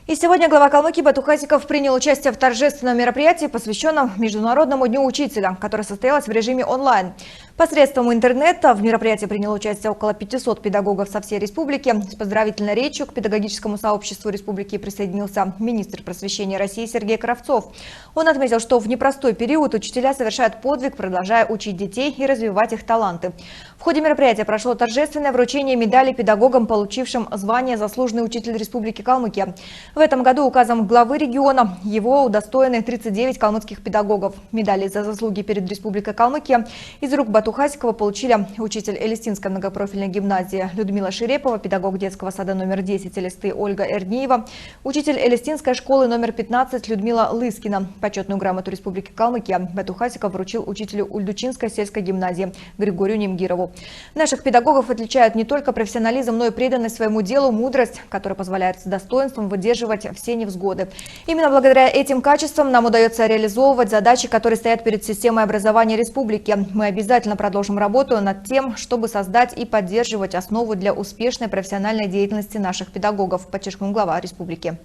И сегодня глава Калмыкии Батухасиков принял участие в торжественном мероприятии, посвященном Международному дню учителя, которое состоялось в режиме онлайн. Посредством интернета в мероприятии приняло участие около 500 педагогов со всей республики. С поздравительной речью к педагогическому сообществу республики присоединился министр просвещения России Сергей Кравцов. Он отметил, что в непростой период учителя совершают подвиг, продолжая учить детей и развивать их таланты. В ходе мероприятия прошло торжественное вручение медали педагогам, получившим звание «Заслуженный учитель Республики Калмыкия». В этом году указом главы региона его удостоены 39 калмыцких педагогов. Медали за заслуги перед Республикой Калмыкия из рук Батухасикова получили учитель Элистинской многопрофильной гимназии Людмила Ширепова, педагог детского сада номер 10 Элисты Ольга Эрдниева, учитель Элистинской школы номер 15 Людмила Лыскина. Почетную грамоту Республики Калмыкия Батухасиков вручил учителю Ульдучинской сельской гимназии Григорию Немгирову. Наших педагогов отличают не только профессионализм, но и преданность своему делу, мудрость, которая позволяет с достоинством выдерживать все невзгоды. Именно благодаря этим качествам нам удается реализовывать задачи, которые стоят перед системой образования республики. Мы обязательно продолжим работу над тем, чтобы создать и поддерживать основу для успешной профессиональной деятельности наших педагогов, подчеркнул глава республики.